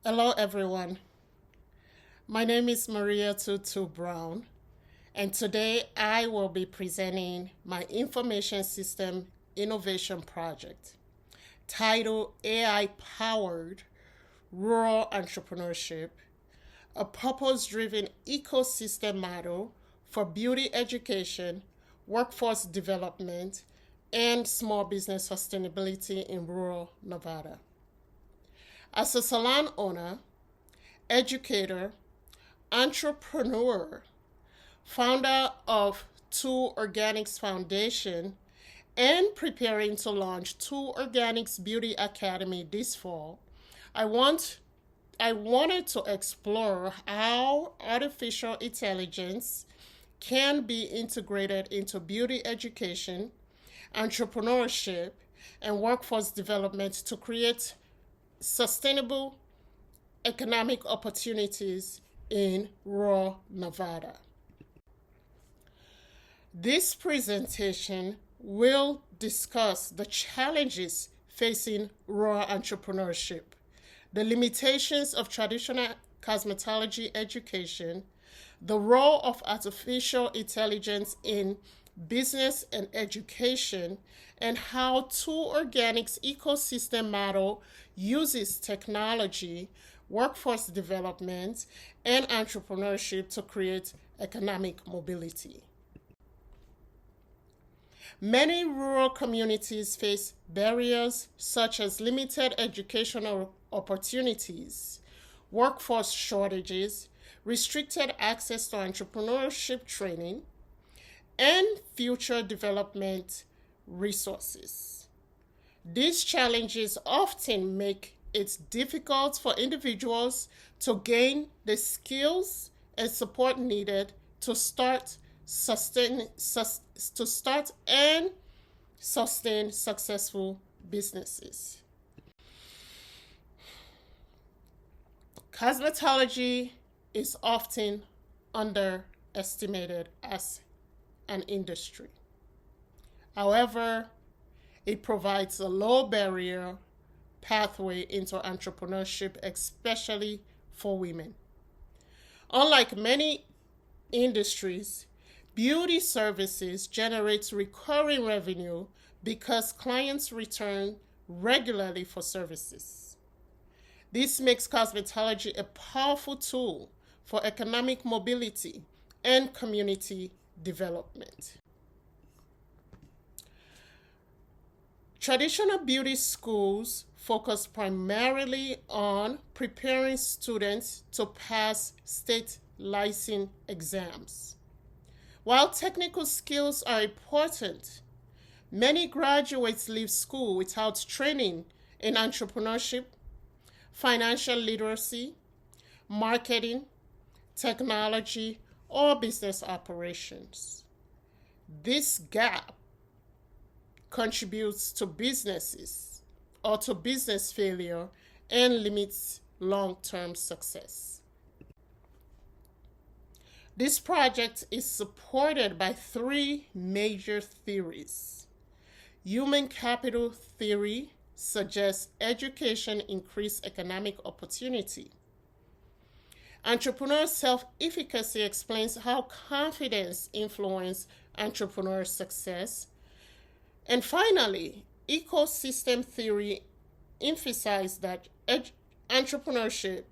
Hello, everyone. My name is Maria Tutu Brown, and today I will be presenting my information system innovation project titled AI Powered Rural Entrepreneurship, a purpose driven ecosystem model for beauty education, workforce development, and small business sustainability in rural Nevada. As a salon owner, educator, entrepreneur, founder of Two Organics Foundation, and preparing to launch Two Organics Beauty Academy this fall, I wanted to explore how artificial intelligence can be integrated into beauty education, entrepreneurship, and workforce development to create sustainable economic opportunities in rural Nevada. This presentation will discuss the challenges facing rural entrepreneurship, the limitations of traditional cosmetology education, the role of artificial intelligence in business and education, and how Two Organics ecosystem model uses technology, workforce development, and entrepreneurship to create economic mobility. Many rural communities face barriers such as limited educational opportunities, workforce shortages, restricted access to entrepreneurship training, and future development resources. These challenges often make it difficult for individuals to gain the skills and support needed to start and sustain successful businesses. Cosmetology is often underestimated as an industry. However, it provides a low barrier pathway into entrepreneurship, especially for women. Unlike many industries, beauty services generates recurring revenue because clients return regularly for services. This makes cosmetology a powerful tool for economic mobility and community development. Traditional beauty schools focus primarily on preparing students to pass state license exams. While technical skills are important, many graduates leave school without training in entrepreneurship, financial literacy, marketing, technology, or business operations. This gap contributes to business failure and limits long-term success. This project is supported by three major theories. Human capital theory suggests education increases economic opportunity. Entrepreneur self-efficacy explains how confidence influences entrepreneur success. And finally, ecosystem theory emphasizes that entrepreneurship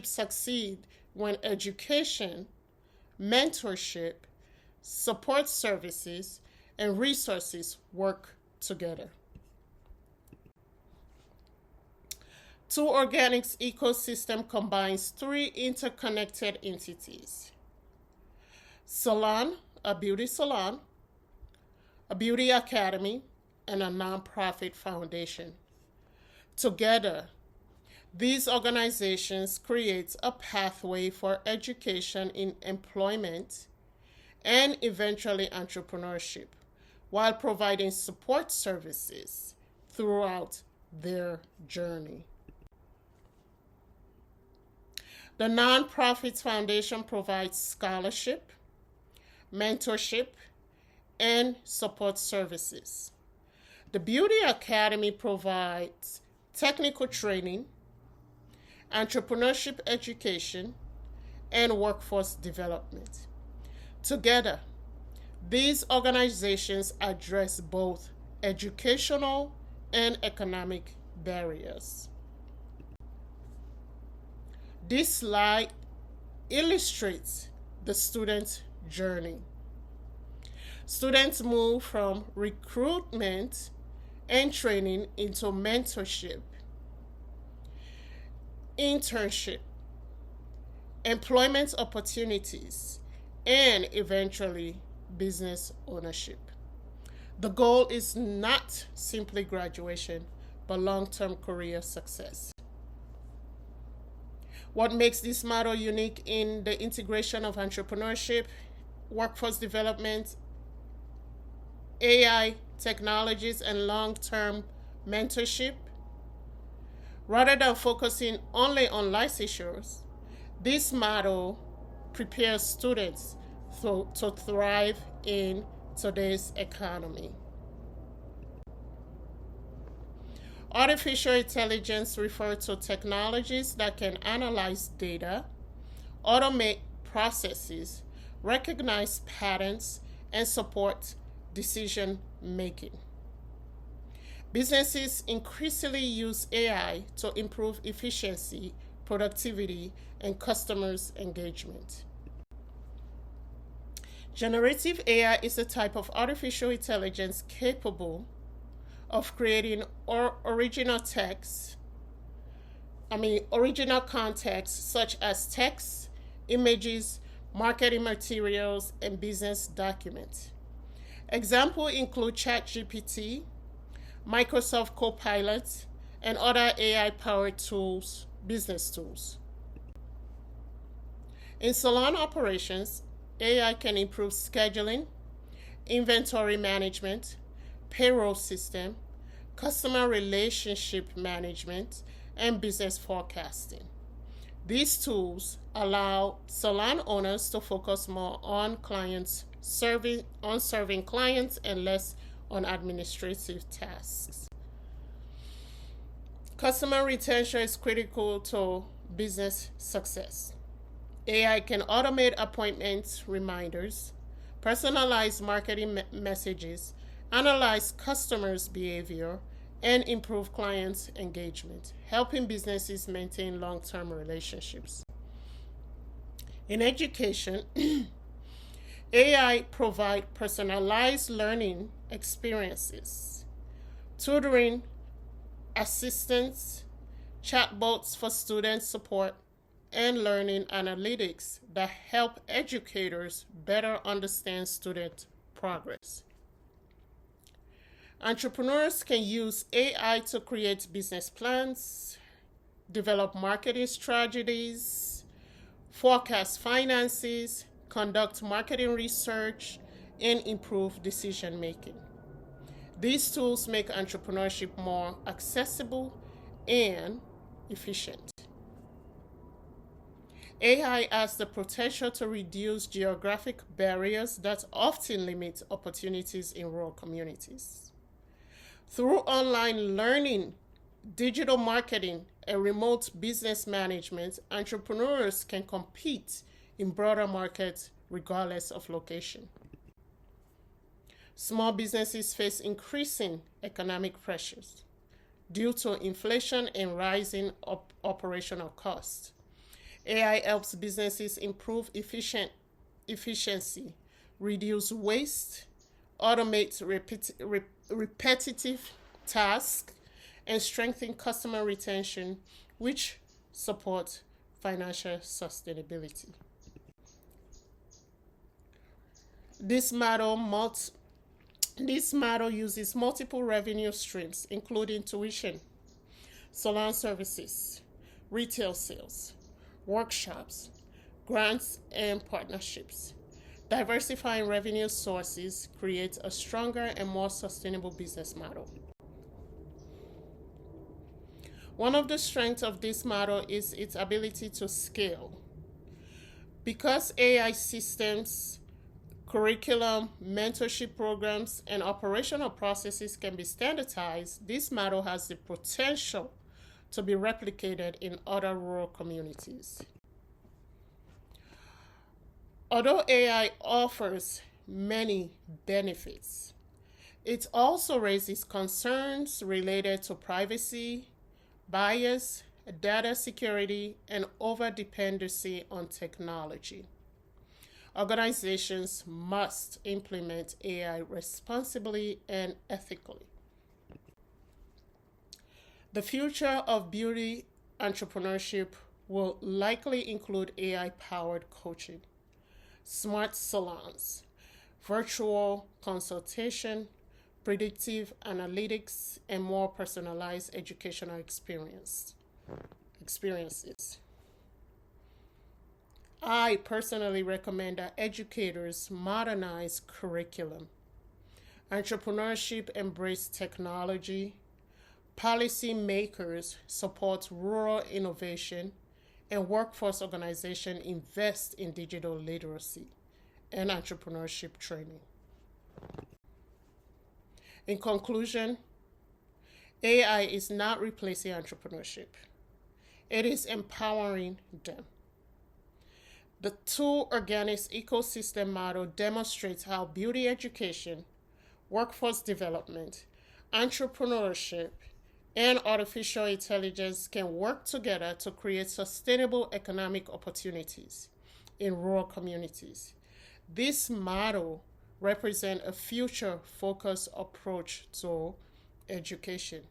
succeed when education, mentorship, support services, and resources work together. Two Organics ecosystem combines three interconnected entities: salon, a beauty salon, a beauty academy, and a nonprofit foundation. Together, these organizations create a pathway for education in employment and eventually entrepreneurship, while providing support services throughout their journey. The nonprofit foundation provides scholarship, mentorship, and support services. The Beauty Academy provides technical training, entrepreneurship education, and workforce development. Together, these organizations address both educational and economic barriers. This slide illustrates the student journey. Students move from recruitment and training into mentorship, internship, employment opportunities, and eventually business ownership. The goal is not simply graduation, but long-term career success. What makes this model unique in the integration of entrepreneurship, workforce development, AI technologies, and long-term mentorship? Rather than focusing only on licensures, this model prepares students to thrive in today's economy. Artificial intelligence refers to technologies that can analyze data, automate processes, recognize patterns, and support decision making. Businesses increasingly use AI to improve efficiency, productivity, and customers' engagement. Generative AI is a type of artificial intelligence capable of creating original context such as text, images, marketing materials, and business documents. Examples include ChatGPT, Microsoft Copilot, and other AI-powered tools, business tools. In salon operations, AI can improve scheduling, inventory management, payroll system, customer relationship management, and business forecasting. These tools allow salon owners to focus more on serving clients and less on administrative tasks. Customer retention is critical to business success. AI can automate appointment reminders, personalize marketing messages, analyze customers' behavior, and improve clients' engagement, helping businesses maintain long-term relationships. In education, AI provides personalized learning experiences, tutoring assistance, chatbots for student support, and learning analytics that help educators better understand student progress. Entrepreneurs can use AI to create business plans, develop marketing strategies, forecast finances, conduct marketing research, and improve decision making. These tools make entrepreneurship more accessible and efficient. AI has the potential to reduce geographic barriers that often limit opportunities in rural communities. Through online learning, digital marketing, and remote business management, entrepreneurs can compete in broader markets regardless of location. Small businesses face increasing economic pressures due to inflation and rising operational costs. AI helps businesses improve efficiency, reduce waste, automate repetitive tasks, and strengthen customer retention, which support financial sustainability. This model uses multiple revenue streams, including tuition, salon services, retail sales, workshops, grants, and partnerships. Diversifying revenue sources creates a stronger and more sustainable business model. One of the strengths of this model is its ability to scale. Because AI systems Curriculum, mentorship programs, and operational processes can be standardized. This model has the potential to be replicated in other rural communities. Although AI offers many benefits, it also raises concerns related to privacy, bias, data security, and overdependency on technology. Organizations must implement AI responsibly and ethically. The future of beauty entrepreneurship will likely include AI-powered coaching, smart salons, virtual consultation, predictive analytics, and more personalized educational experiences. I personally recommend that educators modernize curriculum, entrepreneurship embrace technology, policymakers support rural innovation, and workforce organizations invest in digital literacy and entrepreneurship training. In conclusion, AI is not replacing entrepreneurship. It is empowering them. The two organic ecosystem model demonstrates how beauty education, workforce development, entrepreneurship, and artificial intelligence can work together to create sustainable economic opportunities in rural communities. This model represents a future-focused approach to education,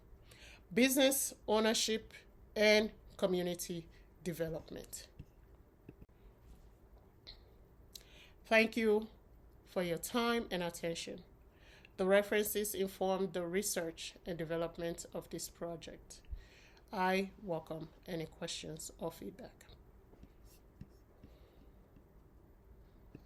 business ownership, and community development. Thank you for your time and attention. The references inform the research and development of this project. I welcome any questions or feedback.